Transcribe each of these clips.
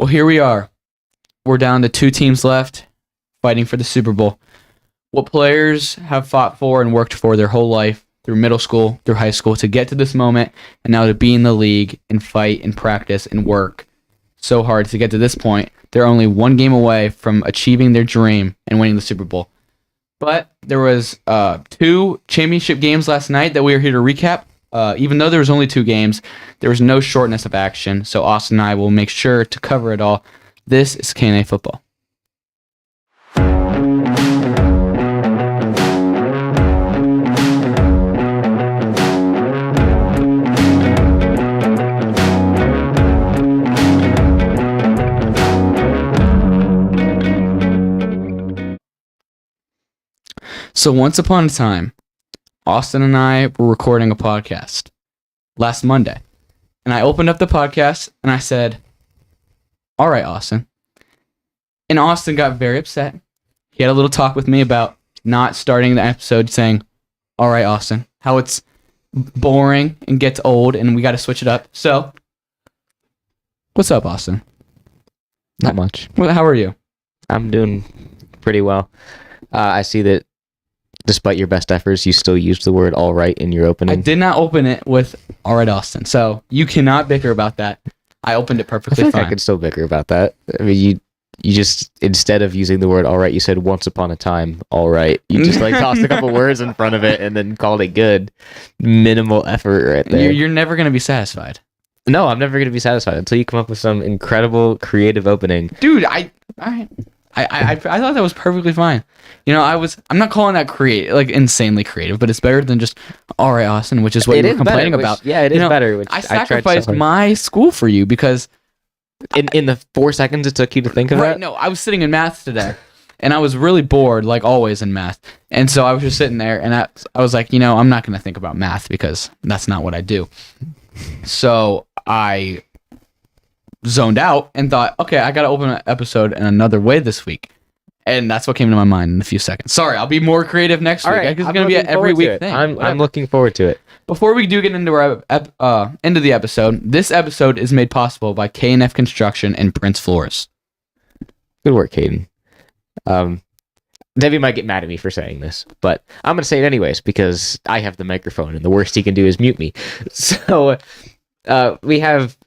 Well, here we are. We're down to 2 teams left fighting for the Super Bowl. What players have fought for and worked for their whole life, through middle school, through high school, to get to this moment, and now to be in the league and fight and practice and work so hard to get to this point. They're only 1 game away from achieving their dream and winning the Super Bowl. But there was 2 championship games last night that we are here to recap. Even though there was only 2 games, there was no shortness of action. So Austin and I will make sure to cover it all. This is K&A Football. So once upon a time, Austin and I were recording a podcast last Monday. And I opened up the podcast and I said, all right, Austin. And Austin got very upset. He had a little talk with me about not starting the episode saying, all right, Austin, how it's boring and gets old and we got to switch it up. So, what's up, Austin? Not much. Well, how are you? I'm doing pretty well. I see that despite your best efforts, you still used the word all right in your opening. I did not open it with all right, Austin. So you cannot bicker about that. I opened it perfectly I feel fine. like I could still bicker about that. I mean, you just, instead of using the word all right, you said once upon a time, all right. You just tossed a couple words in front of it and then called it good. Minimal effort right there. You're never going to be satisfied. No, I'm never going to be satisfied until you come up with some incredible creative opening. Dude, I thought that was perfectly fine. You know, I'm not calling that insanely creative, but it's better than just all right, Austin, which is what you were complaining about. Yeah, it is better. Which I sacrificed my school for you because in the 4 seconds it took you to think of that. No, I was sitting in math today, and I was really bored, like always in math, and so I was just sitting there, and I was like, I'm not going to think about math because that's not what I do. So I zoned out and thought, okay, I got to open an episode in another way this week. And that's what came to my mind in a few seconds. Sorry, I'll be more creative next week. Right, It's going to be an every week thing. I'm looking forward to it. Before we do get into our into the episode, this episode is made possible by K&F Construction and Prince Floors. Good work, Kadin. Debbie might get mad at me for saying this, but I'm going to say it anyways because I have the microphone and the worst he can do is mute me. So we have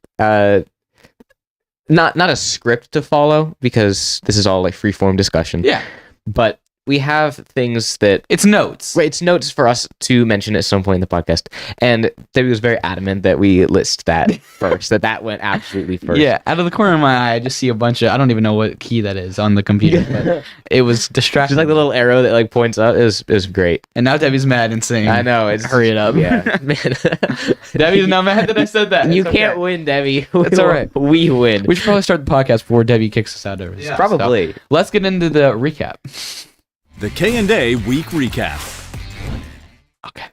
not a script to follow because this is all like free-form discussion. Yeah. But we have things that... It's notes. Right, it's notes for us to mention at some point in the podcast. And Debbie was very adamant that we list that first, that went absolutely first. Yeah, out of the corner of my eye, I just see a bunch of... I don't even know what key that is on the computer, but it was distracting. Just like the little arrow that like points up is great. And now Debbie's mad and saying, I know, it's... hurry it up. Yeah, man. Debbie's not mad that I said that. You can't win, Debbie. It's all right. We win. We should probably start the podcast before Debbie kicks us out of this. Yeah. Probably. So, let's get into the recap. The K&A Week Recap. Okay.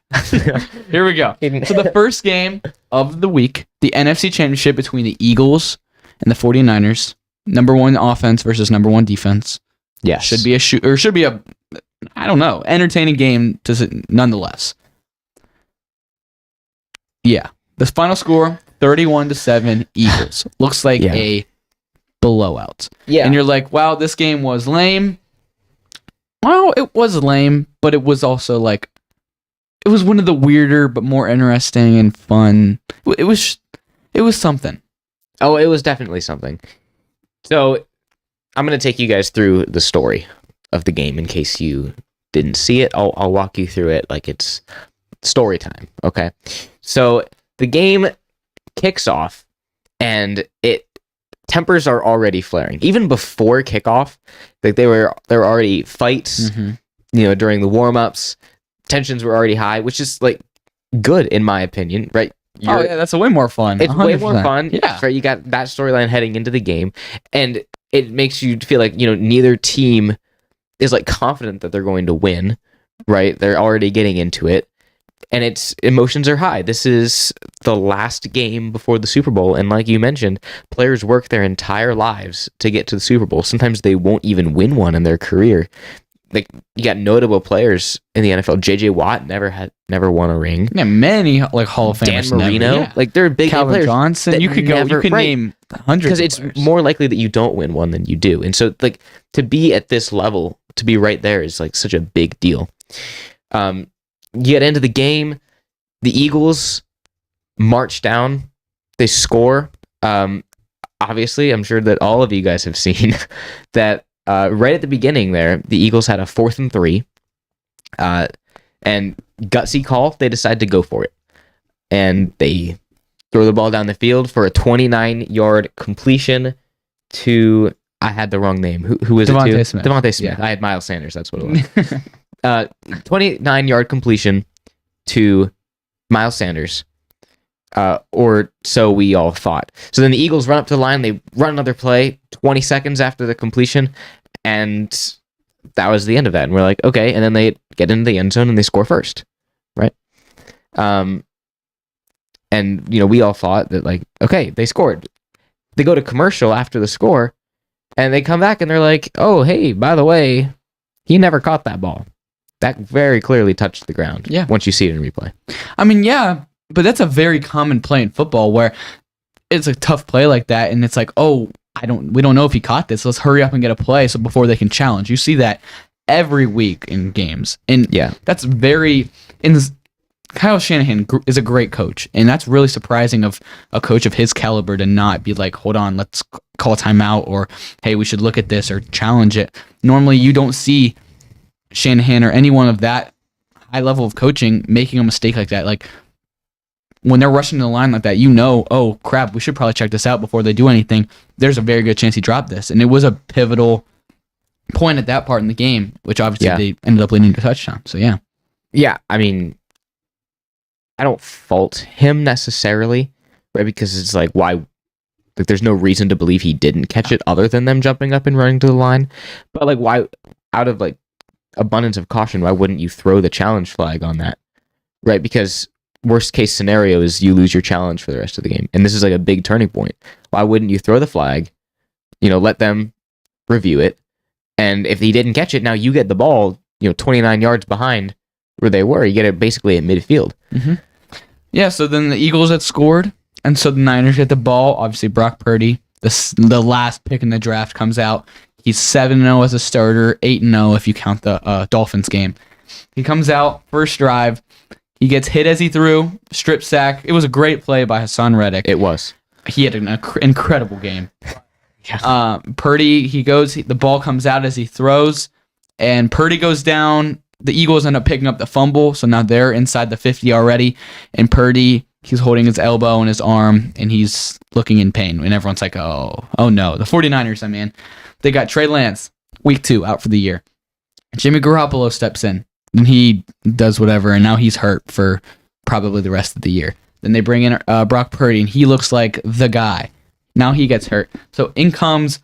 Here we go. So the first game of the week, the NFC Championship between the Eagles and the 49ers. Number 1 offense versus number 1 defense. Yeah. Should be a I don't know, entertaining game nonetheless. Yeah. The final score, 31-7 Eagles. Looks like a blowout. Yeah. And you're like, wow, this game was lame. Well, it was lame, but it was also like, it was one of the weirder but more interesting and fun. It was something. Oh, it was definitely something. So, I'm going to take you guys through the story of the game in case you didn't see it. I'll walk you through it like it's story time, okay? So, the game kicks off and tempers are already flaring. Even before kickoff, like there were already fights, during the warm-ups. Tensions were already high, which is like good in my opinion, right? That's way more fun. It's 100%. Way more fun. Yeah. Right, you got that storyline heading into the game, and it makes you feel like, neither team is like confident that they're going to win, right? They're already getting into it. And emotions are high. This is the last game before the Super Bowl. And like you mentioned, players work their entire lives to get to the Super Bowl. Sometimes they won't even win one in their career. Like, you got notable players in the NFL. J.J. Watt never won a ring. Yeah, many like Hall of Famers. Dan Marino. Never, like they're big Calvin players. Johnson. You could name hundreds. Because it's more likely that you don't win one than you do. And so, like, to be at this level, to be right there is like such a big deal. You get into the game, the Eagles march down, they score. Obviously, I'm sure that all of you guys have seen that right at the beginning there, the Eagles had a 4th and 3. And gutsy call, they decide to go for it. And they throw the ball down the field for a 29-yard completion to, I had the wrong name. Who was Devontae it to? Smith. Devontae Smith. Yeah. I had Miles Sanders. That's what it was. 29-yard completion to Miles Sanders. Or so we all thought. So then the Eagles run up to the line. They run another play 20 seconds after the completion. And that was the end of that. And we're like, okay. And then they get into the end zone and they score first. Right? And, we all thought that, like, okay, they scored. They go to commercial after the score, and they come back and they're like, oh, hey, by the way, he never caught that ball. That very clearly touched the ground. Yeah. Once you see it in replay. I mean, yeah, but that's a very common play in football where it's a tough play like that, and it's like, oh, we don't know if he caught this. Let's hurry up and get a play so before they can challenge. You see that every week in games, and Yeah. that's very. Kyle Shanahan is a great coach, and that's really surprising of a coach of his caliber to not be like, hold on, let's call a timeout, or hey, we should look at this or challenge it. Normally, you don't see Shanahan or anyone of that high level of coaching making a mistake like that. Like, when they're rushing the line like that, oh crap, we should probably check this out before they do anything. There's a very good chance he dropped this, and it was a pivotal point at that part in the game, which obviously they ended up leading to a touchdown. So yeah. Yeah, I mean, I don't fault him necessarily, right? Because it's like, why? Like, there's no reason to believe he didn't catch it other than them jumping up and running to the line. But, like, why, out of, like, abundance of caution, why wouldn't you throw the challenge flag on that? Right? Because worst case scenario is you lose your challenge for the rest of the game. And this is, like, a big turning point. Why wouldn't you throw the flag, let them review it? And if he didn't catch it, now you get the ball, 29 yards behind where they were. You get it basically at midfield. Mm-hmm. Yeah, so then the Eagles had scored, and so the Niners get the ball. Obviously, Brock Purdy, the last pick in the draft, comes out. He's 7-0 as a starter, 8-0 if you count the Dolphins game. He comes out, first drive. He gets hit as he threw, strip sack. It was a great play by Hassan Reddick. It was. He had an incredible game. Yeah. Purdy, the ball comes out as he throws, and Purdy goes down. The Eagles end up picking up the fumble, so now they're inside the 50 already. And Purdy, he's holding his elbow and his arm, and he's looking in pain. And everyone's like, oh no. The 49ers, they got Trey Lance, week 2, out for the year. Jimmy Garoppolo steps in, and he does whatever, and now he's hurt for probably the rest of the year. Then they bring in Brock Purdy, and he looks like the guy. Now he gets hurt. So in comes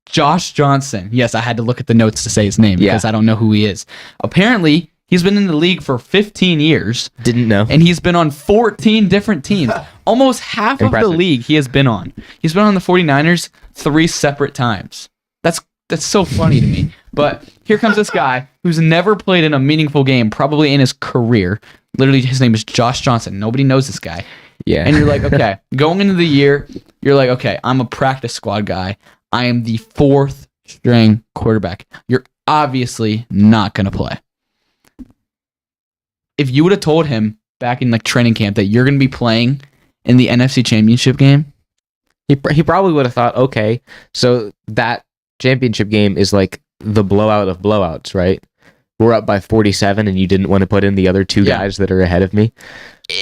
Josh Johnson. Yes, I had to look at the notes to say his name because I don't know who he is. Apparently, he's been in the league for 15 years. Didn't know. And he's been on 14 different teams. Almost half of the league he has been on. He's been on the 49ers 3 separate times. That's so funny to me. But here comes this guy who's never played in a meaningful game, probably in his career. Literally, his name is Josh Johnson. Nobody knows this guy. Yeah. And you're like, okay, going into the year, you're like, okay, I'm a practice squad guy. I am the 4th string quarterback. You're obviously not going to play. If you would have told him back in training camp that you're going to be playing in the NFC Championship game, he probably would have thought, okay, so that championship game is like the blowout of blowouts, right? We're up by 47 and you didn't want to put in the other 2 guys that are ahead of me.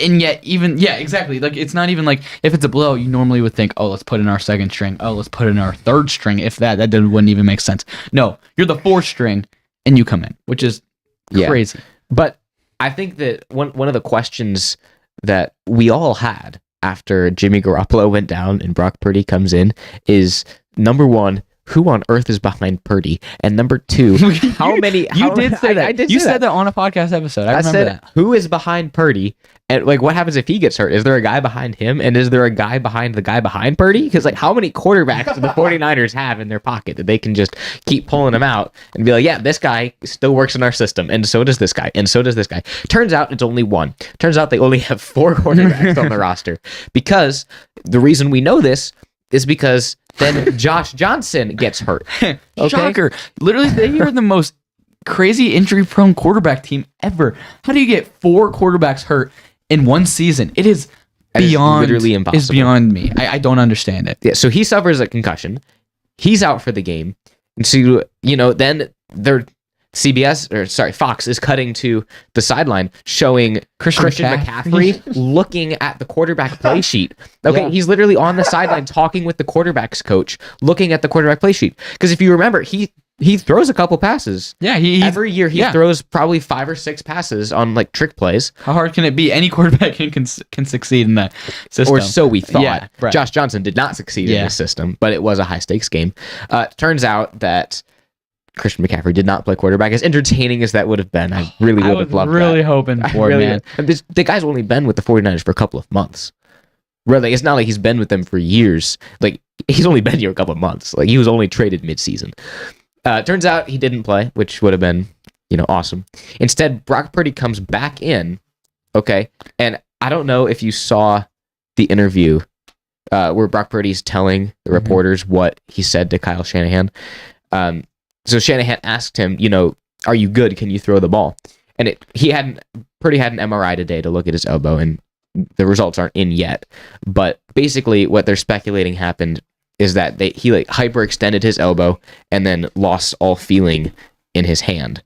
And yet, exactly. Like, it's not even like, if it's a blowout, you normally would think, oh, let's put in our 2nd string. Oh, let's put in our 3rd string. If that wouldn't even make sense. No, you're the 4th string and you come in, which is crazy. But I think that one of the questions that we all had after Jimmy Garoppolo went down and Brock Purdy comes in is, number 1, who on earth is behind Purdy? And number 2, how many... You did say that. I did you say said that on a podcast episode. I remember said, that. Who is behind Purdy? And, what happens if he gets hurt? Is there a guy behind him? And is there a guy behind the guy behind Purdy? Because, how many quarterbacks do the 49ers have in their pocket that they can just keep pulling them out and be like, yeah, this guy still works in our system, and so does this guy, and so does this guy. Turns out it's only 1. Turns out they only have 4 quarterbacks on the roster. Because the reason we know this is because then Josh Johnson gets hurt. Okay? Shocker. Literally, they are the most crazy injury-prone quarterback team ever. How do you get 4 quarterbacks hurt in one season? It is literally impossible. It's beyond me. I don't understand it. Yeah, so he suffers a concussion. He's out for the game. And so, then Fox is cutting to the sideline showing Christian McCaffrey looking at the quarterback play sheet. Okay, yeah. He's literally on the sideline talking with the quarterback's coach, looking at the quarterback play sheet. Because if you remember, he throws a couple passes. Yeah, every year he throws probably 5 or 6 passes on like trick plays. How hard can it be? Any quarterback can succeed in that system. Or so we thought. Yeah, right. Josh Johnson did not succeed in this system, but it was a high stakes game. Turns out that Christian McCaffrey did not play quarterback. As entertaining as that would have been, I really would have loved that. I was really hoping for it, man. The guy's only been with the 49ers for a couple of months. Really, it's not like he's been with them for years. Like, he's only been here a couple of months. Like, he was only traded mid-season. Turns out he didn't play, which would have been, awesome. Instead, Brock Purdy comes back in, okay? And I don't know if you saw the interview where Brock Purdy's telling the reporters what he said to Kyle Shanahan. So Shanahan asked him, are you good? Can you throw the ball? And Purdy had an MRI today to look at his elbow, and the results aren't in yet. But basically, what they're speculating happened is that he hyperextended his elbow and then lost all feeling in his hand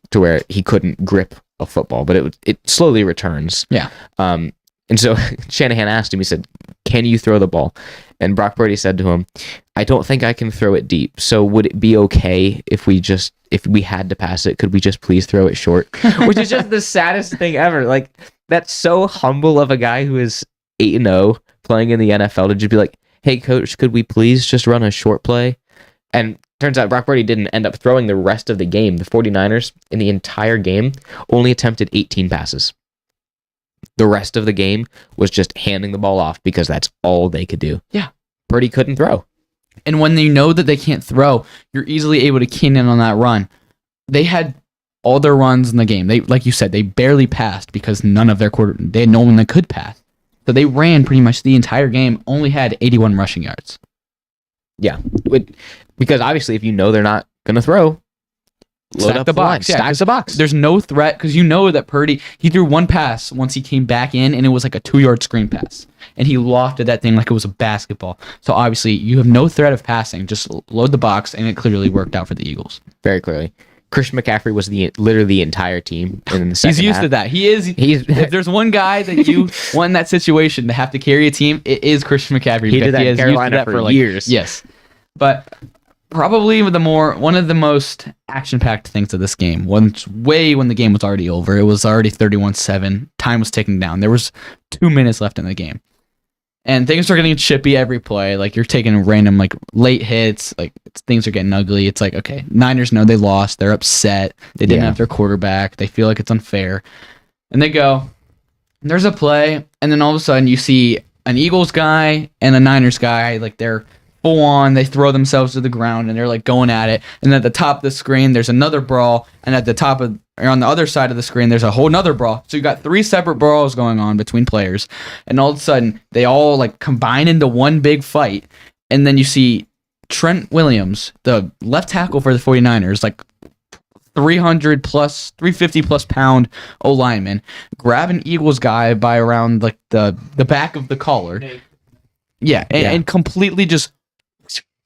to where he couldn't grip a football. But it slowly returns. Yeah. And so Shanahan asked him, he said, can you throw the ball? And Brock Purdy said to him, I don't think I can throw it deep. So would it be okay if we had to pass it, could we just please throw it short? Which is just the saddest thing ever. Like, that's so humble of a guy who is 8-0 playing in the NFL to just be like, hey, coach, could we please just run a short play? And turns out Brock Purdy didn't end up throwing the rest of the game. The 49ers, in the entire game, only attempted 18 passes. The rest of the game was just handing the ball off because that's all they could do. Yeah. Purdy couldn't throw. And when you know that they can't throw, you're easily able to key in on that run. They had all their runs in the game. They, like you said, they barely passed because they had no one that could pass. So they ran pretty much the entire game, only had 81 rushing yards. Yeah. Because obviously if you know they're not going to throw, load up the box. Stack the box. There's no threat because you know that Purdy, he threw one pass once he came back in, and it was like a 2-yard screen pass. And he lofted that thing like it was a basketball. So obviously you have no threat of passing. Just load the box, and it clearly worked out for the Eagles. Very clearly. Christian McCaffrey was literally the entire team in the second He's used half. to that. If there's one guy that you want in that situation to have to carry a team, it is Christian McCaffrey. He did that in Carolina for years. Yes. But probably one of the most action-packed things of this game. When the game was already over. It was already 31-7. Time was ticking down. There was 2 minutes left in the game. And things are getting chippy every play. Like, you're taking random, like, late hits. Like, things are getting ugly. It's like, okay, Niners know they lost. They're upset. They didn't have their quarterback. They feel like it's unfair. And they go, there's a play, and then all of a sudden you see an Eagles guy and a Niners guy. Like, they're full on. They throw themselves to the ground, and they're, like, going at it. And at the top of the screen, there's another brawl. And on the other side of the screen, there's a whole nother brawl. So you got 3 separate brawls going on between players. And all of a sudden, they all like combine into one big fight. And then you see Trent Williams, the left tackle for the 49ers, like 350 plus pound O-lineman, grab an Eagles guy by around like the back of the collar. Yeah, and completely just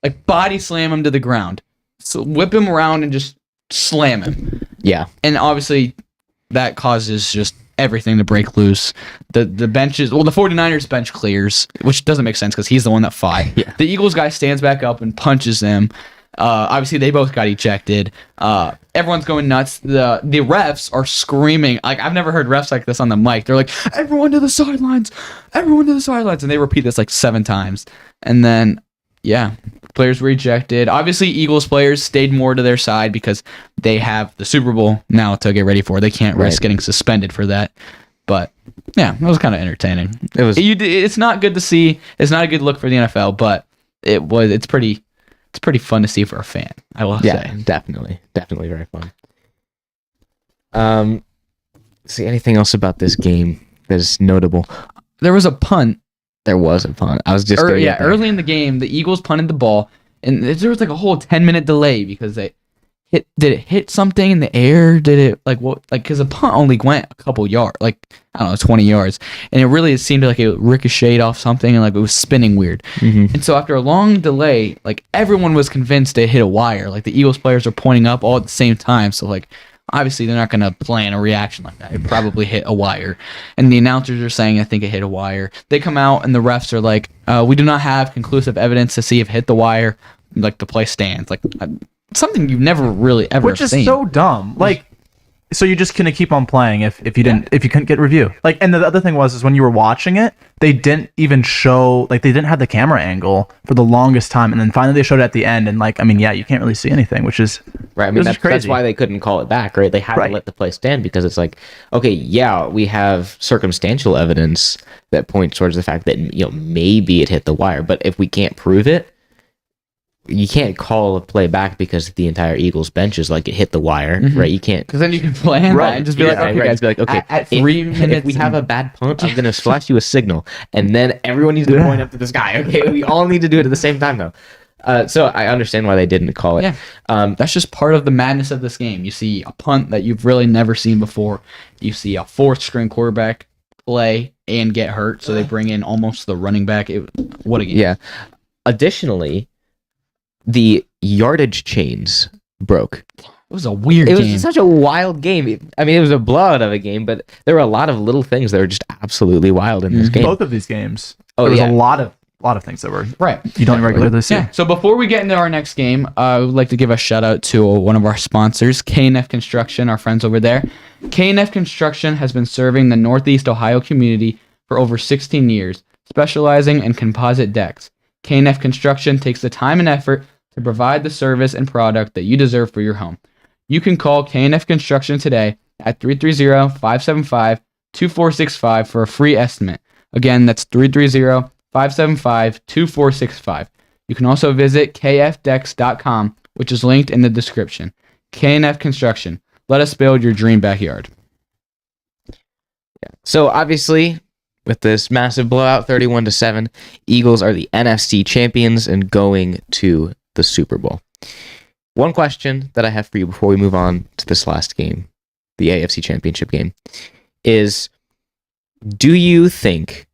like body slam him to the ground. So whip him around and just slam him. Yeah. And obviously that causes just everything to break loose. The benches, the 49ers bench clears, which doesn't make sense because he's the one that fought. Yeah. The Eagles guy stands back up and punches him. Obviously they both got ejected. Everyone's going nuts. The refs are screaming. Like, I've never heard refs like this on the mic. They're like, everyone to the sidelines, everyone to the sidelines. And they repeat this like 7 times. And then, players were ejected. Obviously, Eagles players stayed more to their side because they have the Super Bowl now to get ready for. They can't risk getting suspended for that. But it was kind of entertaining. It's not good to see. It's not a good look for the NFL, but it's pretty fun to see for a fan, I will say. Yeah, definitely very fun. See anything else about this game that is notable? There was a punt There was a punt. I was just gonna get there. early in the game, the Eagles punted the ball, and there was like a whole 10-minute delay because did it hit something in the air? Did it because the punt only went a couple yards, like I don't know, 20 yards, and it seemed like it ricocheted off something and like it was spinning weird. And so after a long delay, like everyone was convinced it hit a wire. Like the Eagles players are pointing up all at the same time, so like obviously they're not gonna plan a reaction like that. It probably hit a wire, and the announcers are saying I think it hit a wire. They come out and the refs are like, we do not have conclusive evidence to see if it hit the wire. Like the play stands. Like something you've never really ever Which is seen. so dumb. Like, so you're just gonna keep on playing if you couldn't get review. Like, and the other thing was when you were watching it, they didn't even show, like, they didn't have the camera angle for the longest time, and then finally they showed it at the end, and like, I mean, yeah, you can't really see anything, which is right. I mean, that's crazy. why they couldn't call it back, right? They had to let the play stand because it's like, okay, yeah, we have circumstantial evidence that points towards the fact that maybe it hit the wire, but if we can't prove it, you can't call a play back because the entire Eagles bench is like it hit the wire, right? You can't, because then you can plan that and just be like, okay, guys, be like, okay, at 3 minutes, if we have a bad punt, I'm gonna flash you a signal, and then everyone needs to point up to the sky. Okay, we all need to do it at the same time though. So I understand why they didn't call it. Yeah, that's just part of the madness of this game. You see a punt that you've really never seen before. You see a fourth string quarterback play and get hurt, so they bring in almost the running back. What a game! Yeah. Additionally, the yardage chains broke. It was a weird game. It was such a wild game. I mean, it was a blowout of a game, but there were a lot of little things that were just absolutely wild in this game. both of these games. There was a lot of things that were you don't regularly see. Yeah. So before we get into our next game, I would like to give a shout out to one of our sponsors, K&F Construction, our friends over there. K&F Construction has been serving the Northeast Ohio community for over 16 years, specializing in composite decks. K&F Construction takes the time and effort to provide the service and product that you deserve for your home. You can call K&F Construction today at 330-575-2465 for a free estimate. Again, that's 330-575-2465. You can also visit kfdex.com, which is linked in the description. K&F Construction. Let us build your dream backyard. Yeah. So obviously, with this massive blowout, 31-7, Eagles are the NFC champions and going to the Super Bowl. One question that I have for you before we move on to this last game, the AFC Championship game, is do you think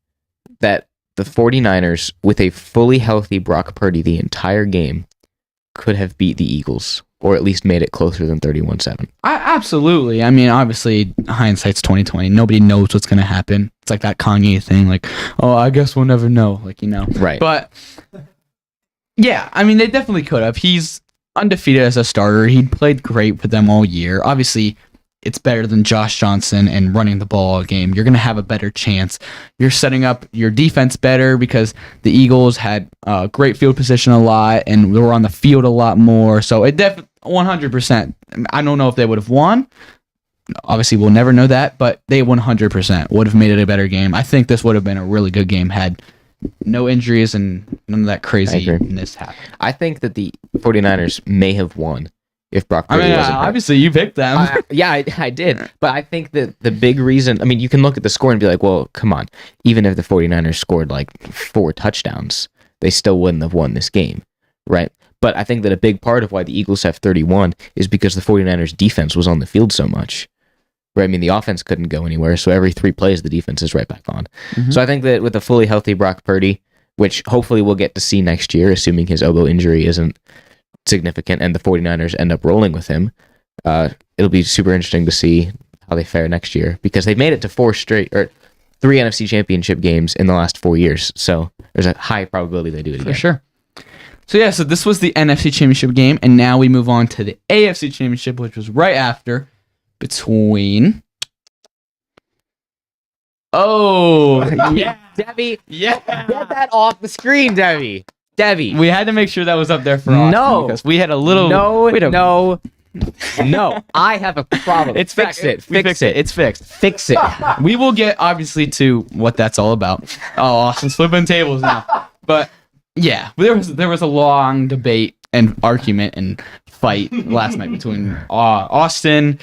that the 49ers, with a fully healthy Brock Purdy the entire game, could have beat the Eagles, or at least made it closer than 31-7? Absolutely. I mean, obviously, hindsight's 2020. Nobody knows what's going to happen. It's like that Kanye thing, like, oh, I guess we'll never know, like, Right. But, yeah, I mean, they definitely could have. He's undefeated as a starter. He played great for them all year. Obviously, it's better than Josh Johnson and running the ball all game. You're going to have a better chance. You're setting up your defense better because the Eagles had great field position a lot and they were on the field a lot more. So it definitely 100%. I don't know if they would have won. Obviously, we'll never know that, but they 100% would have made it a better game. I think this would have been a really good game had no injuries and none of that craziness happened. I think that the 49ers may have won if Brock Purdy wasn't hurt. Obviously, you picked them. I did. But I think that the big reason, I mean, you can look at the score and be like, well, come on. Even if the 49ers scored like 4 touchdowns, they still wouldn't have won this game, right? But I think that a big part of why the Eagles have 31 is because the 49ers defense was on the field so much. Right? I mean, the offense couldn't go anywhere, so every 3 plays, the defense is right back on. Mm-hmm. So I think that with a fully healthy Brock Purdy, which hopefully we'll get to see next year, assuming his elbow injury isn't significant and the 49ers end up rolling with him, it'll be super interesting to see how they fare next year, because they've made it to 3 NFC championship games in the last 4 years. So there's a high probability they do it again. For sure. So yeah, so this was the NFC championship game, and now we move on to the AFC championship, which was right after, between... Oh, yeah, Debbie. Yeah, get that off the screen, Debbie. We had to make sure that was up there for Austin. No, because we had a little. No. I have a problem. It's fixed. Fix it. It's fixed. Fix it. We will get obviously to what that's all about. Oh, Austin's flipping tables now. But yeah, there was a long debate and argument and fight last night between Austin.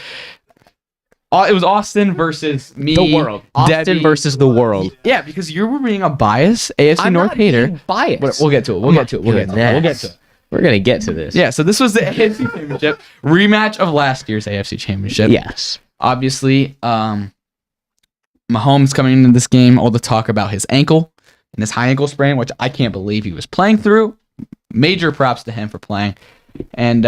It was Austin versus me. The world. Austin Debbie. versus the world. Yeah, because you were being a biased AFC I'm North not hater. being biased. We'll get to it. We'll get to it. We'll get to it. We're gonna get to this. Yeah, so this was the AFC Championship rematch of last year's AFC Championship. Yes. Obviously, Mahomes coming into this game, all the talk about his ankle and his high ankle sprain, which I can't believe he was playing through. Major props to him for playing. And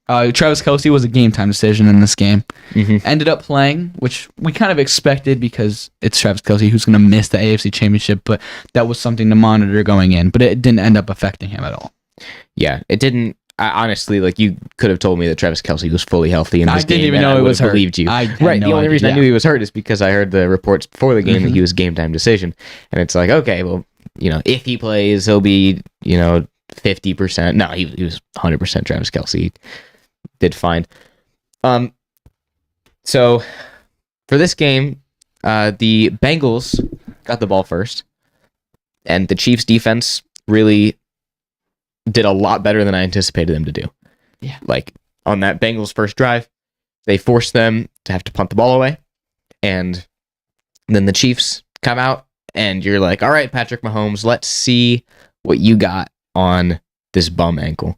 Travis Kelce was a game time decision in this game. Mm-hmm. Ended up playing, which we kind of expected because it's Travis Kelce who's going to miss the AFC Championship, but that was something to monitor going in. But it didn't end up affecting him at all. Yeah, it didn't. Honestly, like you could have told me that Travis Kelce was fully healthy in this game. I didn't even know I he would was have hurt. believed you. I had Right. no The only idea. reason I knew he was hurt is because I heard the reports before the game that he was game time decision, and it's like, okay, well, if he plays, he'll be 50%. No, he was 100% Travis Kelce. Did fine. So for this game, the Bengals got the ball first, and the Chiefs defense really did a lot better than I anticipated them to do. Yeah. Like on that Bengals first drive, they forced them to have to punt the ball away, and then the Chiefs come out, and you're like, all right, Patrick Mahomes, let's see what you got on this bum ankle.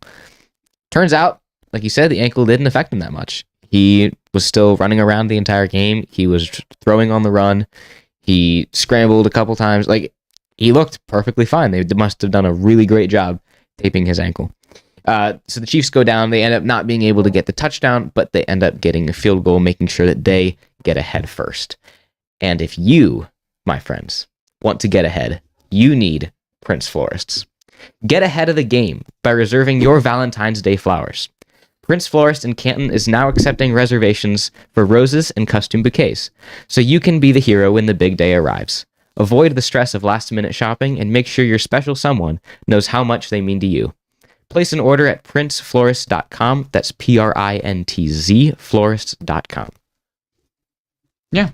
Turns out, like you said, the ankle didn't affect him that much. He was still running around the entire game. He was throwing on the run. He scrambled a couple times. Like, he looked perfectly fine. They must have done a really great job taping his ankle. So the Chiefs go down. They end up not being able to get the touchdown, but they end up getting a field goal, making sure that they get ahead first. And if you, my friends, want to get ahead, you need Prince Florists. Get ahead of the game by reserving your Valentine's Day flowers. Prince Florist in Canton is now accepting reservations for roses and custom bouquets, so you can be the hero when the big day arrives. Avoid the stress of last-minute shopping and make sure your special someone knows how much they mean to you. Place an order at princeflorist.com. That's PRINTZ florist.com. Yeah.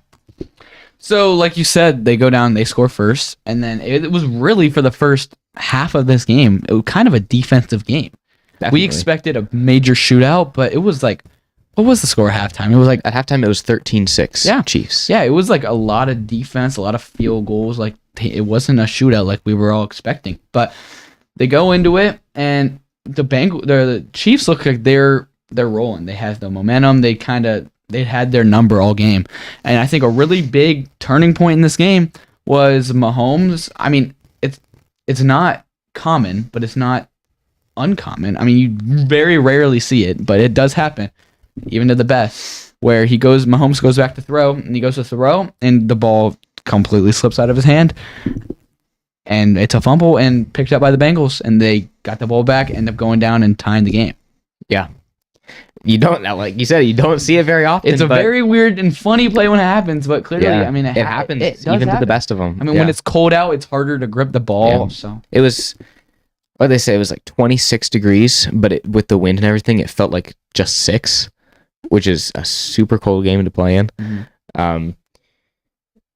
So, like you said, they go down, they score first, and then it was really for the first half of this game, it was kind of a defensive game. Definitely. We expected a major shootout, but it was like, what was the score at halftime? It was like, At halftime, it was 13-6 Yeah. Chiefs. yeah, it was like a lot of defense, a lot of field goals. Like, it wasn't a shootout like we were all expecting. But they go into it, and the Chiefs look like they're rolling. They have the momentum. They had their number all game. And I think a really big turning point in this game was Mahomes. I mean, it's not common, but it's not uncommon. I mean, you very rarely see it, but it does happen, even to the best, where Mahomes goes back to throw, and he goes to throw, and the ball completely slips out of his hand, and it's a fumble and picked up by the Bengals, and they got the ball back, end up going down and tying the game. Yeah. You don't, like you said, you don't see it very often. It's a very weird and funny play when it happens, but clearly, I mean, it happens it does even to the happen. best of them. I mean, when it's cold out, it's harder to grip the ball. Yeah. So It was, what did they say? It was like 26 degrees, but with the wind and everything, it felt like just 6, which is a super cold game to play in. Mhm.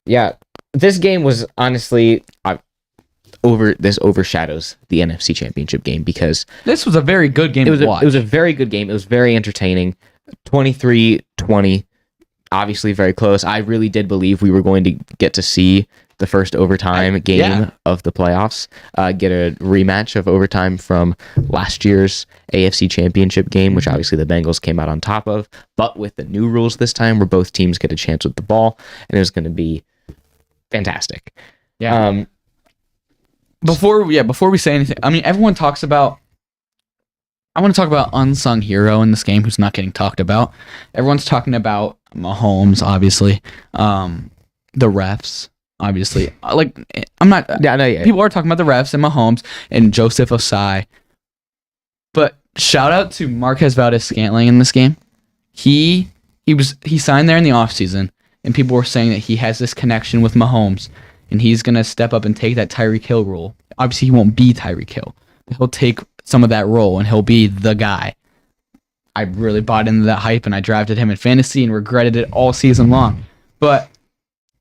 Yeah, this game was honestly overshadows the NFC Championship game because this was a very good game it was to watch. it was a very good game. It was very entertaining. 23-20, obviously very close. I really did believe we were going to get to see the first overtime game of the playoffs, get a rematch of overtime from last year's AFC Championship game, which obviously the Bengals came out on top of. But with the new rules this time, where both teams get a chance with the ball, and it was going to be fantastic. Yeah. Before we say anything, I mean, everyone talks about. I want to talk about unsung hero in this game who's not getting talked about. Everyone's talking about Mahomes, obviously. The refs, obviously. Like, I'm not. Yeah. People are talking about the refs and Mahomes and Joseph Osai. But shout out to Marquez Valdez-Scantling in this game. He signed there in the offseason, and people were saying that he has this connection with Mahomes, and he's going to step up and take that Tyreek Hill role. Obviously, he won't be Tyreek Hill. He'll take some of that role, and he'll be the guy. I really bought into that hype, and I drafted him in fantasy and regretted it all season long. But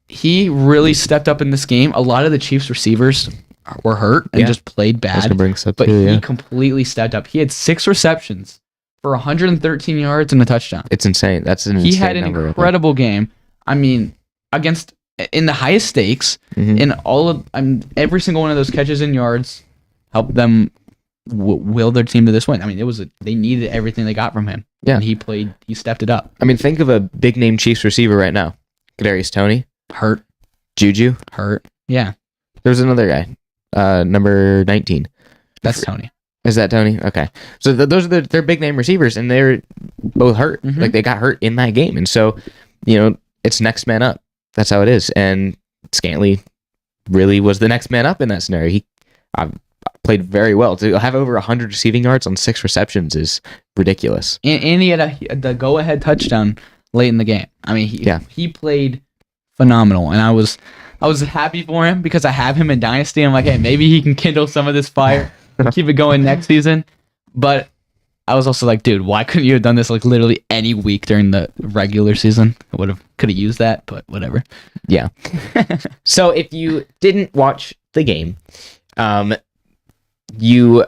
he really stepped up in this game. A lot of the Chiefs receivers were hurt and just played bad. But he completely stepped up. He had 6 receptions for 113 yards and a touchdown. It's insane. That's an He insane had an number. incredible game. I mean, in the highest stakes, in all of every single one of those catches and yards helped them will their team to this win. I mean, they needed everything they got from him. Yeah. And he stepped it up. I mean, think of a big name Chiefs receiver right now. Kadarius Toney, Hurt. Juju. Yeah. There's another guy, number 19. That's Tony. Is that Tony? Okay. So those are their big name receivers, and they're both hurt. Like, they got hurt in that game. And so, it's next man up. That's how it is. And Scantling really was the next man up in that scenario. He played very well. To have over 100 receiving yards on 6 receptions is ridiculous. And he had the go-ahead touchdown late in the game. I mean, he played phenomenal, and I was happy for him because I have him in Dynasty. I'm like, hey, maybe he can kindle some of this fire and keep it going next season. But I was also like, dude, why couldn't you have done this like literally any week during the regular season? I could have used that, but whatever. Yeah. So if you didn't watch the game, you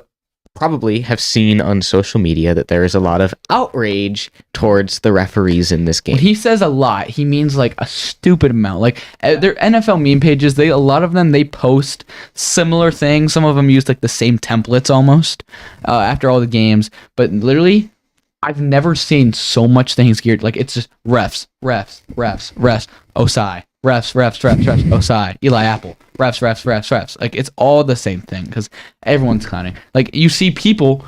probably have seen on social media that there is a lot of outrage towards the referees in this game. When he says a lot, he means like a stupid amount. Like their NFL meme pages, a lot of them, they post similar things. Some of them use like the same templates almost after all the games. But literally, I've never seen so much things geared. Like it's just refs, Osai. Refs, Osai, Eli Apple, refs. Like, it's all the same thing because everyone's clowning. Like, you see people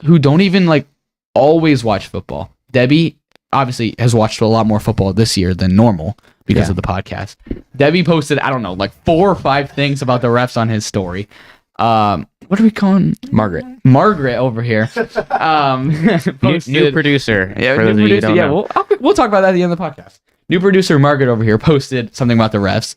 who don't even, like, always watch football. Debbie obviously has watched a lot more football this year than normal because of the podcast. Debbie posted, I don't know, like 4 or 5 things about the refs on his story. What are we calling Margaret over here? New producer. Yeah, new producer. Yeah, we'll talk about that at the end of the podcast. New producer Margaret over here posted something about the refs.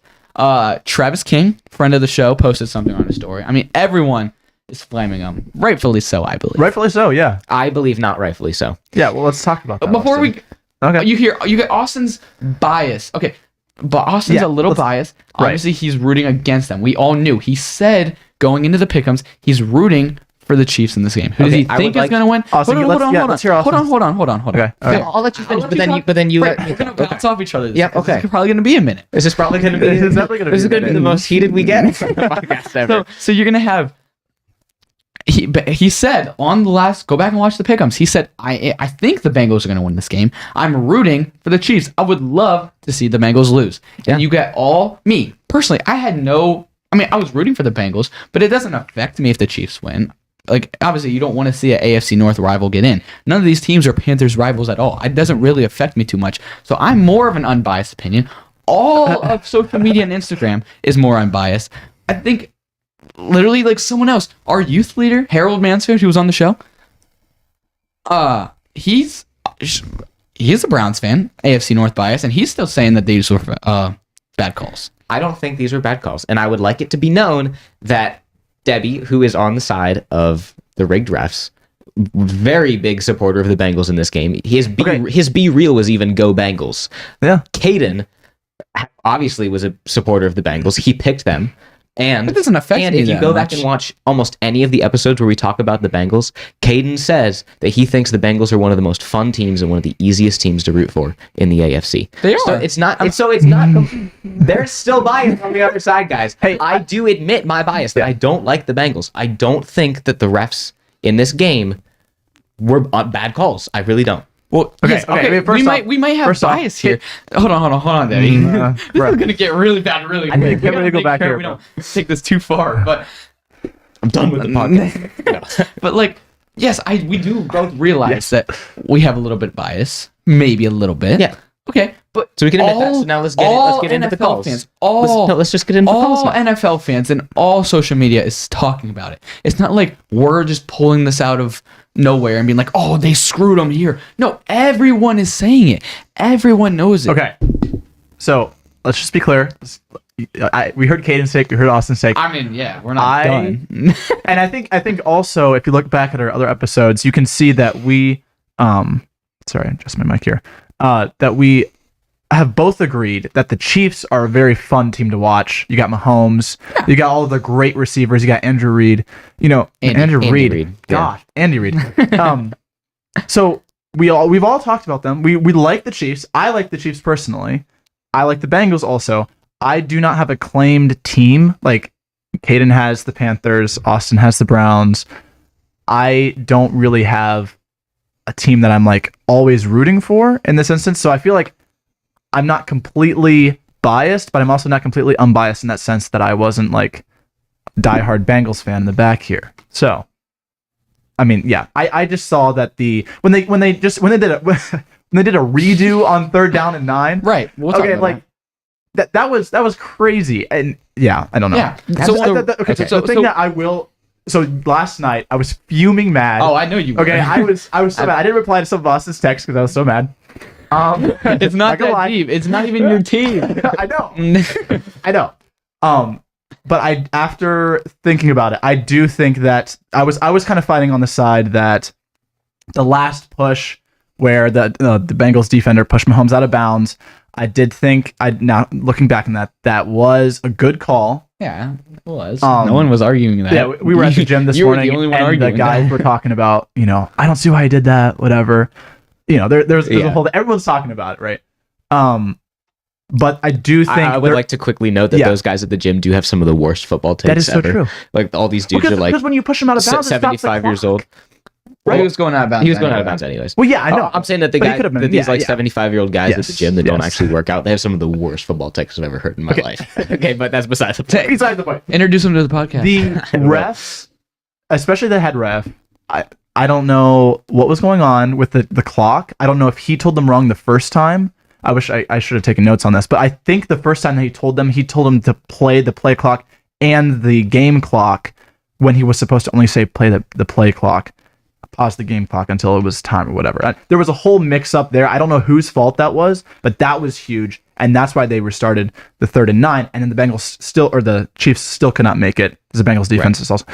Travis King, friend of the show, posted something on his story. I mean, everyone is flaming him. Rightfully so, I believe. Rightfully so, yeah. I believe not rightfully so. Yeah, well, let's talk about that. Before Austin. Okay. You get Austin's bias. Okay, but Austin's a little biased. Obviously, he's rooting against them. We all knew. He said going into the pick'ems, he's rooting for the Chiefs in this game. Who does he think is going to win? Austin, hold on. let's hear Austin's. Hold on. Okay. I'll let you finish, but then you We're going to bounce off each other. Yeah, okay. It's probably going to be a minute. This is probably going to be. This is definitely going to be the most heated we get for the podcast ever. So you're going to have. He said on the last. Go back and watch the pick'ems. He said, I think the Bengals are going to win this game. I'm rooting for the Chiefs. I would love to see the Bengals lose. Yeah. And you get me personally. I was rooting for the Bengals, but it doesn't affect me if the Chiefs win. Like, obviously, you don't want to see an AFC North rival get in. None of these teams are Panthers rivals at all. It doesn't really affect me too much. So I'm more of an unbiased opinion. All of social media and Instagram is more unbiased. I think, literally, like someone else, our youth leader, Harold Mansfield, who was on the show, he's a Browns fan, AFC North bias, and he's still saying that these were bad calls. I don't think these were bad calls, and I would like it to be known that Debbie, who is on the side of the rigged refs, very big supporter of the Bengals in this game. His Be Real was even Go Bengals. Yeah. Kadin obviously was a supporter of the Bengals. He picked them. And It doesn't affect and me if you that go back much. and watch almost any of the episodes where we talk about the Bengals, Kadin says that he thinks the Bengals are one of the most fun teams and one of the easiest teams to root for in the AFC. They are. So it's not. There's still bias on the other side, guys. Hey, I do admit my bias that I don't like the Bengals. I don't think that the refs in this game were bad calls. I really don't. Well, Okay, we might have bias here. Hold on, Daddy. This is gonna get really bad, really quick. We gotta go back here, We don't take this too far, but I'm done with the podcast. but like, yes, we do both realize that we have a little bit bias, maybe a little bit. Yeah. Okay, but So we can admit that. So now let's get into the NFL calls. fans, Let's just get into the calls all now. NFL fans and all social media is talking about it. It's not like we're just pulling this out of nowhere and being like, oh, they screwed them here. No, everyone is saying it. Everyone knows it. Okay. So let's just be clear. We heard Caden's take. We heard Austin's take. I mean, yeah, we're not done. And I think also, if you look back at our other episodes, you can see that we sorry, adjust my mic here. That we have both agreed that the Chiefs are a very fun team to watch. You got Mahomes, you got all the great receivers, you got Andrew Reid, Andy Reid. Reid. Gosh, Andy Reid. So we've all talked about them. We like the Chiefs. I like the Chiefs personally. I like the Bengals also. I do not have a claimed team. Like Kadin has the Panthers, Austin has the Browns. I don't really have a team that I'm like always rooting for in this instance. So I feel like I'm not completely biased, but I'm also not completely unbiased in that sense that I wasn't like diehard Bengals fan in the back here. So I mean, yeah, I just saw that when they did a redo on 3rd down and 9. Right. We'll talk about like that was crazy. And yeah, I don't know. Yeah. So the thing that I will. So last night I was fuming mad. Oh, I know you were. Okay, I was so mad. I didn't reply to some of Austin's text because I was so mad. It's not that deep. It's not even your team. I know. But after thinking about it, I do think that I was kind of fighting on the side that the last push where the Bengals defender pushed Mahomes out of bounds, I did think now looking back on that was a good call. Yeah, it was. No one was arguing that. Yeah, we were at the gym this morning, were the only one and arguing the guys were talking about, I don't see why he did that, whatever. There's a whole, everyone's talking about it, right? But I do think I would like to quickly note that those guys at the gym do have some of the worst football takes that is so ever. True. Like all these dudes are like because when you push them out of bounds, 75 years old. Right. He was going out of bounds. He was going out of bounds anyways. Well, yeah, I know. I'm saying that these 75-year-old guys at the gym that don't actually work out, they have some of the worst football takes I've ever heard in my life. Okay, but that's besides the point. Besides the point. Introduce them to the podcast. The refs, especially the head ref, I don't know what was going on with the clock. I don't know if he told them wrong the first time. I wish I should have taken notes on this, but I think the first time that he told them to play the play clock and the game clock when he was supposed to only say play the play clock. Pause the game clock until it was time or whatever. There was a whole mix up there. I don't know whose fault that was, but that was huge. And that's why they restarted the 3rd and 9. And then the Chiefs still could not make it. Because the Bengals defense is also,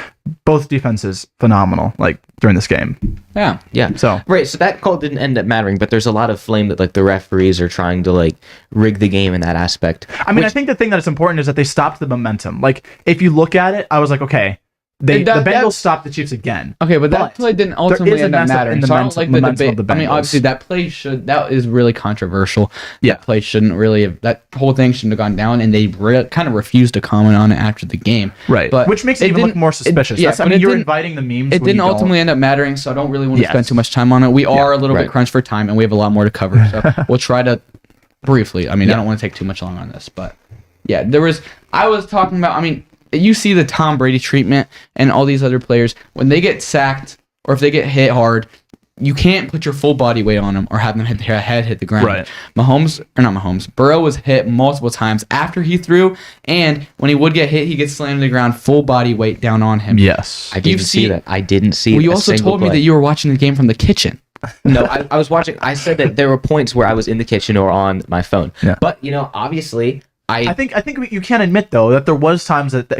both defenses phenomenal, like during this game. Yeah. So that call didn't end up mattering, but there's a lot of flame that like the referees are trying to like rig the game in that aspect. I mean, I think the thing that is important is that they stopped the momentum. Like if you look at it, I was like, okay, the Bengals stopped the Chiefs again. Okay, but that play didn't ultimately end up mattering. So I don't like the debate. I mean, obviously that is really controversial. Yeah. That play shouldn't really have, that whole thing shouldn't have gone down, and they kind of refused to comment on it after the game. Right. But which makes it even look more suspicious. You're inviting the memes. It didn't ultimately end up mattering, so I don't really want to spend too much time on it. We are a little bit crunched for time, and we have a lot more to cover. So we'll try to briefly. I mean, I don't want to take too much long on this, but yeah, I was talking about, I mean, you see the Tom Brady treatment and all these other players when they get sacked or if they get hit hard, you can't put your full body weight on them or have them hit their head hit the ground. Right. Burrow was hit multiple times after he threw, and when he would get hit, he gets slammed to the ground, full body weight down on him. Yes. I didn't see that. I didn't see. Well, you also told me that you were watching the game from the kitchen. No, I was watching. I said that there were points where I was in the kitchen or on my phone. Yeah. But obviously. I think you can admit though that there was times that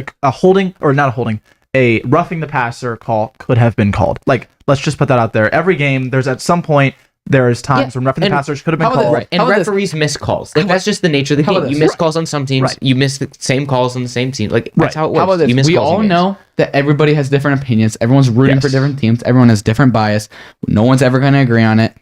a roughing the passer call could have been called. Like, let's just put that out there. Every game, there's at some point there's times when roughing the passers could have been called. Right. And referees miss calls. Like, that's just the nature of the game. You miss calls on some teams. You miss the same calls on the same team. Like, that's how it works. How about this? You miss we calls all know that everybody has different opinions. Everyone's rooting for different teams. Everyone has different bias. No one's ever going to agree on it.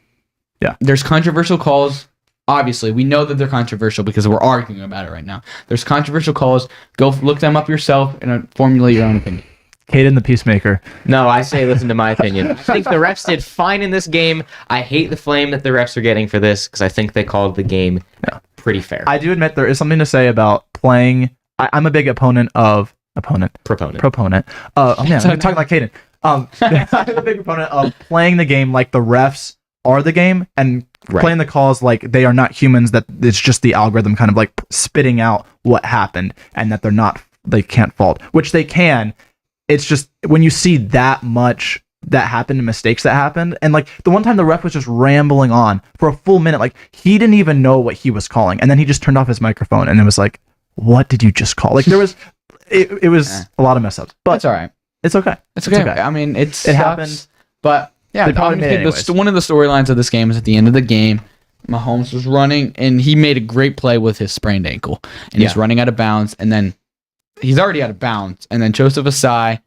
Yeah. There's controversial calls. Obviously, we know that they're controversial because we're arguing about it right now. There's controversial calls. Go look them up yourself and formulate your own opinion. Kadin the Peacemaker. No, I say listen to my opinion. I think the refs did fine in this game. I hate the flame that the refs are getting for this because I think they called the game pretty fair. I do admit there is something to say about playing. I'm a big proponent. Oh man, I'm talking like Kadin. I'm a big proponent of playing the game like the refs are the game and playing the calls like they are not humans, that it's just the algorithm kind of like spitting out what happened and that they can't fault, which they can. It's just when you see that much that happened and mistakes that happened, and like the one time the ref was just rambling on for a full minute, like he didn't even know what he was calling, and then he just turned off his microphone and it was like, what did you just call? Like there was it was a lot of mess ups, but it's all right. It's okay. It's okay. I mean, it happened, but yeah, probably made it one of the storylines of this game is at the end of the game, Mahomes was running and he made a great play with his sprained ankle, and he's running out of bounds, and then he's already out of bounds, and then Joseph Asai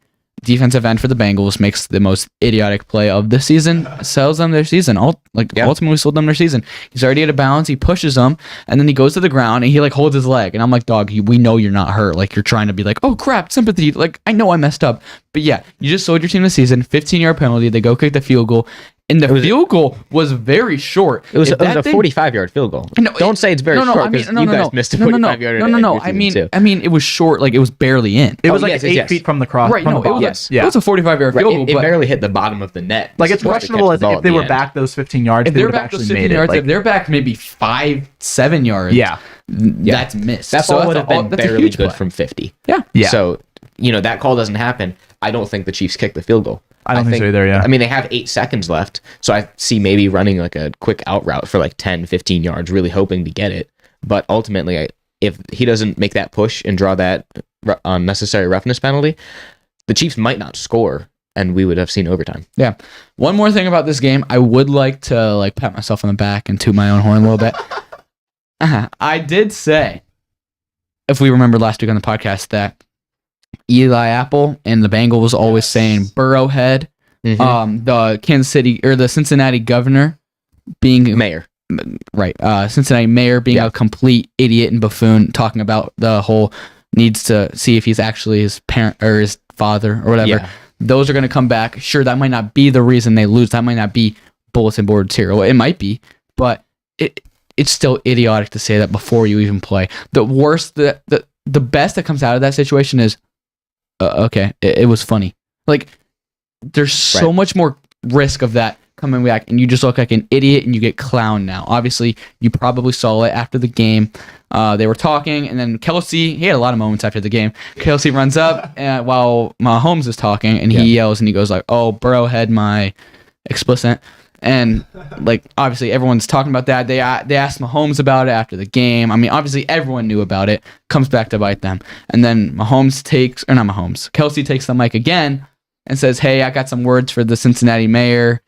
defensive end for the Bengals, makes the most idiotic play of the season, sells them their season. Ultimately sold them their season. He's already out of bounds. He pushes them, and then he goes to the ground and he like holds his leg. And I'm like, dog, we know you're not hurt. Like, you're trying to be like, oh crap, sympathy. Like, I know I messed up, but yeah, you just sold your team the season. 15-yard penalty. They go kick the field goal. And the field goal was very short. It was a 45-yard field goal. No, don't say it's very short because you guys missed a 45-yard. No. I mean, it was short. Like, it was barely in. It was 8 feet from the cross. Right. No, it was a 45-yard field goal. It barely hit the bottom of the net. Like, it's questionable if they were back those 15 yards. If they're back those 15 yards, if they're back maybe 5-7 yards, that's missed. That ball would have been barely good from 50. Yeah. So that call doesn't happen. I don't think the Chiefs kicked the field goal. I don't think so either, yeah. I mean, they have 8 seconds left, so I see maybe running like a quick out route for like 10, 15 yards, really hoping to get it. But ultimately, if he doesn't make that push and draw that unnecessary roughness penalty, the Chiefs might not score, and we would have seen overtime. Yeah. One more thing about this game, I would like to pat myself on the back and toot my own horn a little bit. I did say, if we remember last week on the podcast, that Eli Apple and the Bengals always saying Burrowhead. The Kansas City or the Cincinnati governor being mayor, right? Cincinnati mayor being a complete idiot and buffoon, talking about the whole needs to see if he's actually his parent or his father or whatever. Yeah. Those are going to come back. Sure, that might not be the reason they lose. That might not be bulletin board material. It might be, but it's still idiotic to say that before you even play. The worst, the best that comes out of that situation is, okay, it was funny. Like, there's so much more risk of that coming back, and you just look like an idiot and you get clowned now. Obviously, you probably saw it after the game. They were talking, and then Kelsey, he had a lot of moments after the game. Kelsey runs up while Mahomes is talking, and he yells and he goes like, oh, Burrowhead, my explicit. And like, obviously everyone's talking about that. They asked Mahomes about it after the game. I mean, obviously everyone knew about it. Comes back to bite them. And then Kelsey takes the mic again and says, hey, I got some words for the Cincinnati mayor.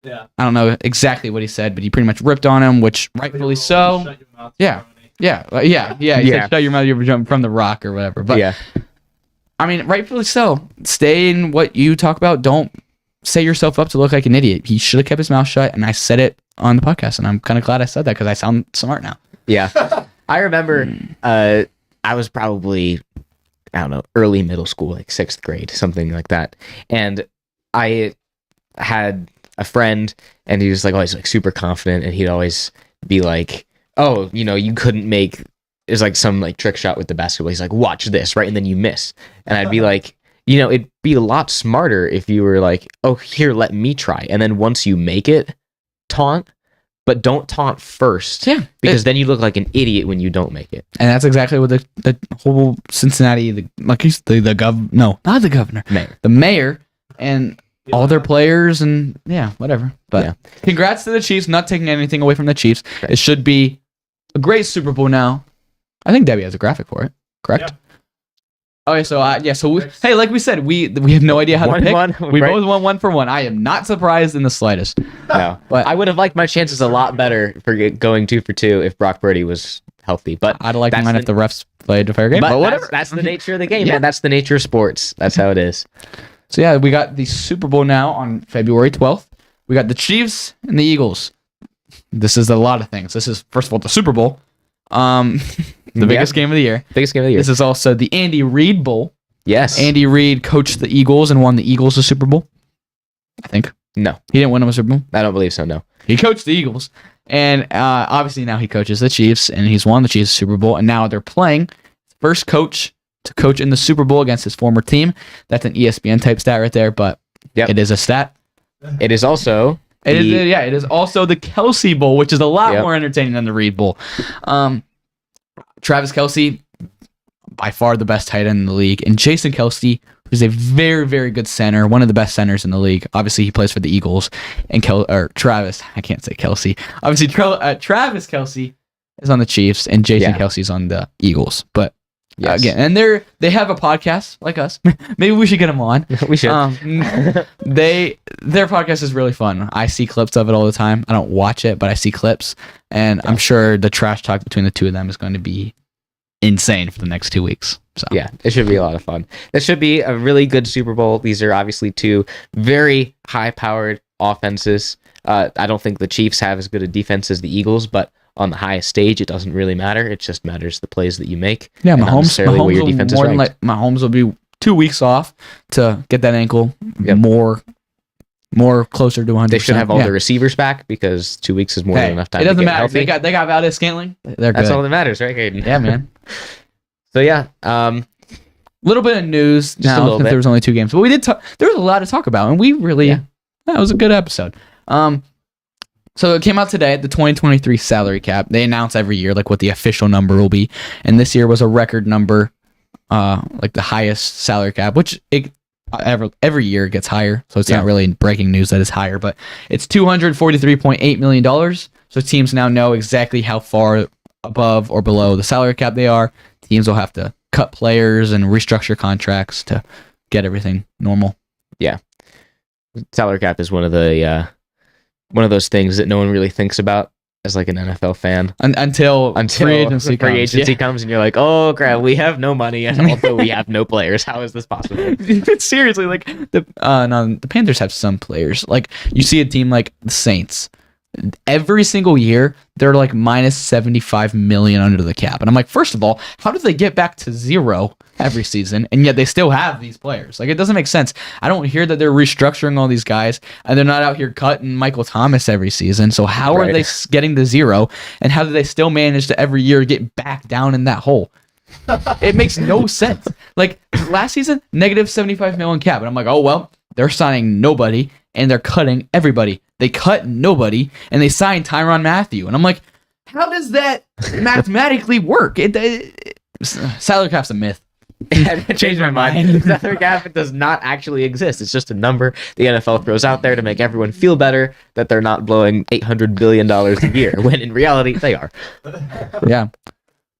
Yeah. I don't know exactly what he said, but he pretty much ripped on him, which rightfully so. Yeah. He said, shut your mouth, you're jumping from the rock or whatever. But I mean, rightfully so. Stay in what you talk about. Don't set yourself up to look like an idiot. He should have kept his mouth shut, and I said it on the podcast, and I'm kind of glad I said that because I sound smart now. Yeah. I remember I was probably, I don't know, early middle school, like 6th grade, something like that. And I had a friend, and he was like always like super confident, and he'd always be like, oh, you couldn't make, it's like some like trick shot with the basketball. He's like, watch this, right? And then you miss. And I'd be like, it'd be a lot smarter if you were like, oh, here, let me try. And then once you make it, taunt, but don't taunt first. Yeah. Because then you look like an idiot when you don't make it. And that's exactly what the whole Cincinnati, the mayor and all their players and whatever. But congrats to the Chiefs, not taking anything away from the Chiefs. Right. It should be a great Super Bowl now. I think Debbie has a graphic for it, correct? Yeah. Okay, so hey, like we said, we have no idea how to pick. We both won 1 for 1. I am not surprised in the slightest. No, but I would have liked my chances a lot better for going 2 for 2 if Brock Purdy was healthy. But I'd like mine if the refs played a fair game. But whatever. That's the nature of the game, man. That's the nature of sports. That's how it is. So we got the Super Bowl now on February 12th. We got the Chiefs and the Eagles. This is a lot of things. This is, first of all, the Super Bowl. The biggest game of the year. Biggest game of the year. This is also the Andy Reid Bowl. Yes. Andy Reid coached the Eagles and won the Eagles a Super Bowl. I think. No. He didn't win them a Super Bowl? I don't believe so, no. He coached the Eagles. And obviously now he coaches the Chiefs, and he's won the Chiefs Super Bowl. And now they're playing first coach to coach in the Super Bowl against his former team. That's an ESPN type stat right there, but it is a stat. It is also... It is also the Kelsey Bowl, which is a lot more entertaining than the Reid Bowl. Travis Kelsey, by far the best tight end in the league, and Jason Kelsey, who's a very, very good center, one of the best centers in the league. Obviously, he plays for the Eagles. And Travis, I can't say Kelsey. Obviously, Travis Kelsey is on the Chiefs, and Jason Kelsey's on the Eagles. But again, and they have a podcast like us. Maybe we should get them on. We should. Their podcast is really fun. I see clips of it all the time. I don't watch it, but I see clips, and I'm sure the trash talk between the two of them is going to be insane for the next 2 weeks. So Yeah, it should be a lot of fun. This should be a really good Super Bowl. These are obviously two very high-powered offenses. I don't think the Chiefs have as good a defense as the Eagles, but on the highest stage, it doesn't really matter. It just matters the plays that you make. yeah, and not Mahomes necessarily where your will defense is more than ranked. Mahomes will be 2 weeks off to get that ankle Yep. more closer to 100%. They should have all yeah. their receivers back because 2 weeks is more Hey, than enough time it to doesn't get matter. healthy. They got Valdez Scantling. They're That's good. all that matters, right, Caden? Yeah, man. So yeah, Little bit of news Just a now little since bit. there was only 2 games, but we did. There was a lot to talk about, and we really that was a good episode. So it came out today, the 2023 salary cap. They announce every year like what the official number will be, and this year was a record number, like the highest salary cap, which every year it gets higher. So it's not really breaking news that it's higher, but it's $243.8 million. So teams now know exactly how far above or below the salary cap they are. Teams will have to cut players and restructure contracts to get everything normal. salary cap is one of those things that no one really thinks about as like an NFL fan Until free agency free comes. agency comes and you're like, oh crap, we have no money and also we have no players. How is this possible? Seriously, like the Panthers have some players. Like you see a team like the Saints. Every single year, they're like minus 75 million under the cap. And I'm like, first of all, how do they get back to zero every season? And yet they still have these players. Like, it doesn't make sense. I don't hear that they're restructuring all these guys and they're not out here cutting Michael Thomas every season. So how are they getting to zero? And how do they still manage to every year get back down in that hole? It makes no sense. Like last season, negative 75 million cap. And I'm like, oh, well, they're signing nobody and they're cutting everybody. They cut nobody and they signed Tyrann Mathieu. And I'm like, how does that mathematically work? Salary cap's a myth. I changed my mind. The salary cap does not actually exist. It's just a number the NFL throws out there to make everyone feel better that they're not blowing $800 billion a year, when in reality they are. Yeah.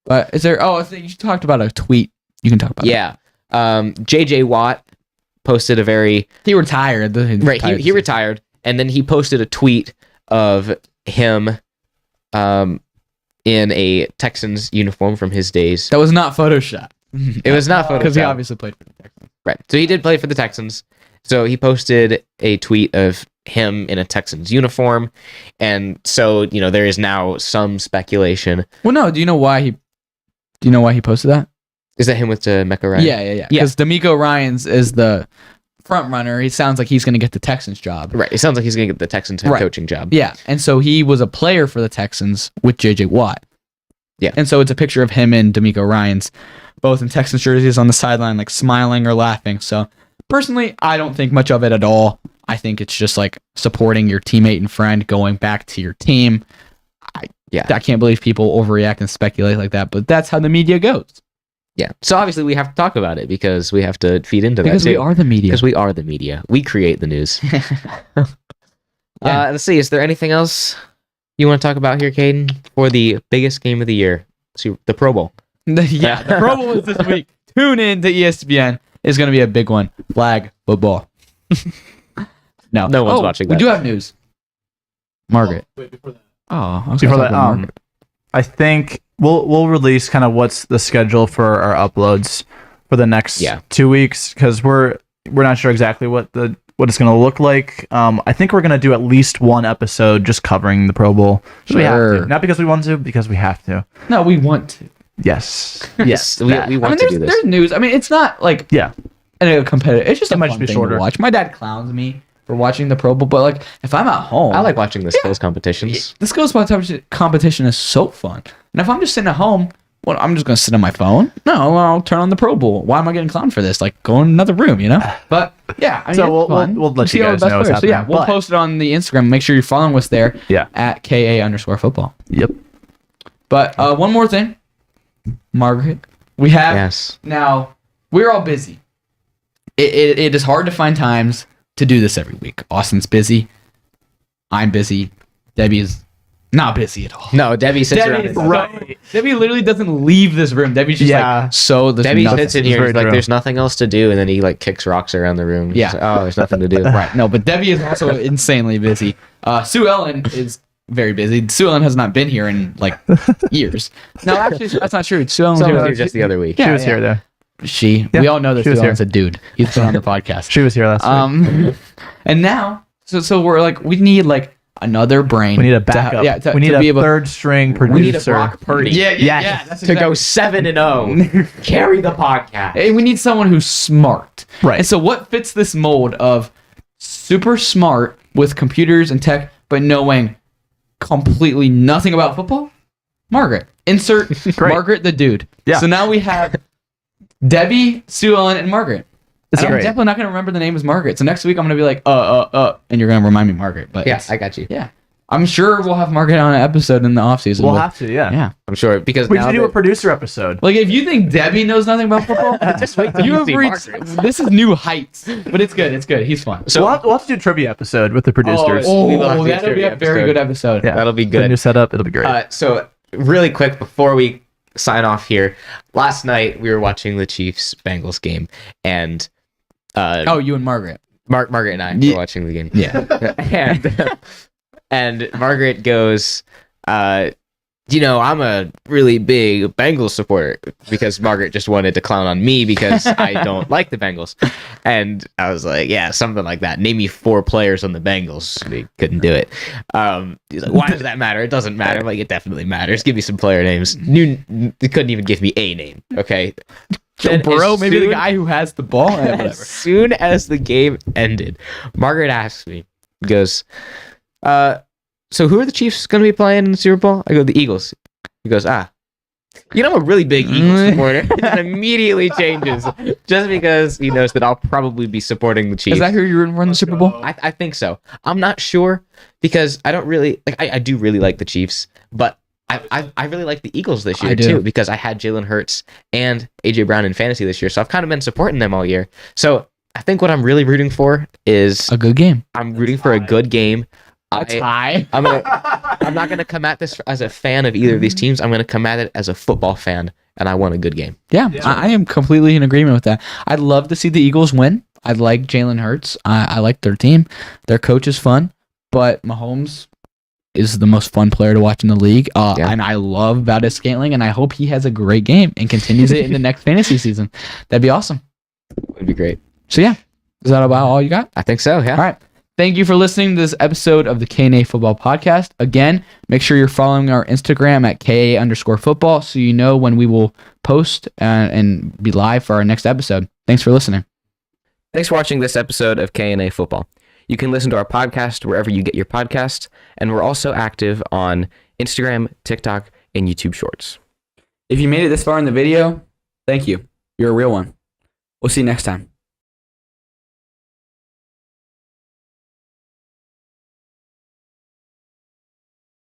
But is there, I think you talked about a tweet. You can talk about Yeah. JJ Watt posted a very... He retired. He retired. And then he posted a tweet of him in a Texans uniform from his days. That was not Photoshop. It was not Photoshop. Because he obviously played for the Texans. Right. So he did play for the Texans. So he posted a tweet of him in a Texans uniform. And so, there is now some speculation. Well, no. Do you know why he posted that? Is that him with D'Amico Ryan? Yeah. Because D'Amico Ryans is the front runner. He sounds like he's going to get the Texans job. Right. It sounds like he's going to get the Texans head coaching job. Yeah. And so he was a player for the Texans with JJ Watt. Yeah. And so it's a picture of him and D'Amico Ryans, both in Texans jerseys on the sideline, like smiling or laughing. So personally, I don't think much of it at all. I think it's just like supporting your teammate and friend, going back to your team. I can't believe people overreact and speculate like that, but that's how the media goes. Yeah. So obviously we have to talk about it because we have to feed into that Because too. we are the media. Because we are the media. We create the news. Let's see. Is there anything else you want to talk about here, Caden, for the biggest game of the year? See, the Pro Bowl. The Pro Bowl is this week. Tune in to ESPN. It's going to be a big one. Flag football. No one's watching that. We do have news. Margaret. Wait, before that. Oh, I was Before gonna that, talk about Margaret. I think we'll release kind of what's the schedule for our uploads for the next 2 weeks, because we're not sure exactly what it's going to look like. I think we're going to do at least one episode just covering the Pro Bowl. We have to. Not because we want to, because we have to. No, we want to. Yes. Yes. We want to do this. There's news. I mean, it's not like a competitive. It's just a might fun be thing shorter to watch. My dad clowns me for watching the Pro Bowl, but like if I'm at home, I like watching the skills competitions. The skills competition is so fun. And if I'm just sitting at home, well, I'm just gonna sit on my phone. No, I'll turn on the Pro Bowl. Why am I getting clowned for this? Like, go in another room, But yeah, I mean, So it's fun. we'll let See you all guys the best know what's players. So yeah, happening. we'll post it on the Instagram. Make sure you're following us there. Yeah. At KA_football. Yep. But one more thing, Margaret, we have now. We're all busy. It is hard to find times to do this every week. Austin's busy. I'm busy. Debbie is not busy at all. No, Debbie sits around. Debbie literally doesn't leave this room. Debbie's just like, so there's Debbie nothing. sits in here and like, there's nothing else to do, and then he like kicks rocks around the room. Yeah. Like, oh, there's nothing to do. Right. No, but Debbie is also insanely busy. Sue Ellen is very busy. Sue Ellen has not been here in like years. No, actually, that's not true. Sue Ellen was Someone here was here just the other week. She was here there. She. Yeah, We all know this she was dude here. is a dude. He's been on the podcast. She was here last week. And now, so we're like, we need like another brain. We need a to- backup. yeah, to, we need to a be able. third string We need a producer. Brock Purdy. That's To go 7-0. Carry the podcast. Hey, we need someone who's smart. Right. And so, what fits this mold of super smart with computers and tech, but knowing completely nothing about football? Margaret. Insert Great. Margaret the dude. Yeah. So now we have Debbie, Sue Ellen, and Margaret. It's And I'm great. definitely not going to remember the name as Margaret. So next week I'm going to be like, and you're going to remind me Margaret. But Yeah, it's- I got you. yeah. I'm sure we'll have Margaret on an episode in the off season. We'll but- have to, yeah. Yeah. I'm sure because We now should do a that- producer episode. Like, if you think Debbie knows nothing about football, Just wait till you you have see reached. Margaret. This is new heights. But it's good. It's good. He's fun. So we'll have to do a trivia episode with the producers. We will have to do a that'll be a trivia very episode. good episode. Yeah. that'll be The good. new setup, it'll be great. So really quick before we sign off here, last night we were watching the Chiefs Bengals game, and Oh, you and Margaret. Margaret and I Yeah. were watching the game. Yeah. and Margaret goes, I'm a really big Bengals supporter, because Margaret just wanted to clown on me because I don't like the Bengals. And I was like, yeah, something like that. Name me 4 players on the Bengals. We couldn't do it. He's like, why does that matter? It doesn't matter. I'm like, it definitely matters. Give me some player names. They couldn't even give me a name. Okay. Joe Then Burrow, as maybe the soon- guy who has the ball. Whatever. As soon as the game ended, Margaret asked me, goes, so who are the Chiefs going to be playing in the Super Bowl? I go, the Eagles. He goes, I'm a really big Eagles supporter. And immediately changes just because he knows that I'll probably be supporting the Chiefs. Is that who you're rooting for in the Super Bowl? I think so. I'm not sure because I don't really like. I do really like the Chiefs, but I really like the Eagles this year I do. too, because I had Jalen Hurts and AJ Brown in fantasy this year, so I've kind of been supporting them all year. So I think what I'm really rooting for is A good game. I'm rooting for a good game. tie. I'm not gonna come at this as a fan of either of these teams. I'm gonna come at it as a football fan, and I want a good game. Yeah, I am completely in agreement with that. I'd love to see the Eagles win. I like Jalen Hurts. I like their team. Their coach is fun, but Mahomes is the most fun player to watch in the league. And I love Valdez Scantling, and I hope he has a great game and continues it in the next fantasy season. That'd be awesome. Would be great. So yeah, is that about all you got? I think so. Yeah. All right. Thank you for listening to this episode of the K&A Football Podcast. Again, make sure you're following our Instagram at KA_football so you know when we will post and be live for our next episode. Thanks for listening. Thanks for watching this episode of K&A Football. You can listen to our podcast wherever you get your podcasts, and we're also active on Instagram, TikTok, and YouTube Shorts. If you made it this far in the video, thank you. You're a real one. We'll see you next time.